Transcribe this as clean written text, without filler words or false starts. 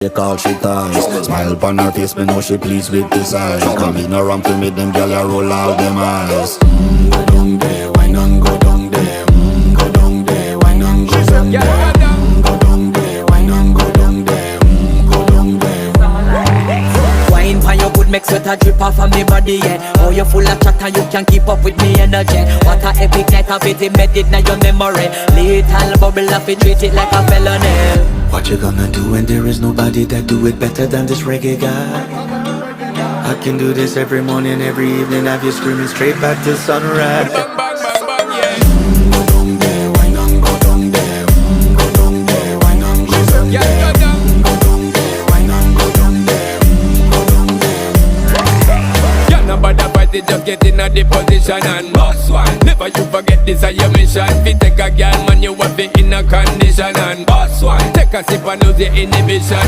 They call she ties. Smile upon her face, me know she pleased with this eyes. Come in around to me, them gyal a roll out them eyes. Go down there, why not go down there? Go down there, why not go down there? Go down there, why not go down there? Go down there. Wine pan your good, make sweat a drip off of me body, yeah. Oh, you full of chatter, you can keep up with me energy. What a epic night of it, embedded in your memory. Little bubble of it, treat it like a felony. What you gonna do when there is nobody that do it better than this reggae guy? I can do this every morning, every evening, have you screaming straight back to sunrise. Go down there, why not go down there? Go down there, why not go down there? Go down there, why not go down there? Go down there. Yeah, nobody fight it, just get in a the position and boss one. Never you forget this is your mission. Fi take a girl, man, you have it in a condition and boss one. Take a sip and lose your inhibition.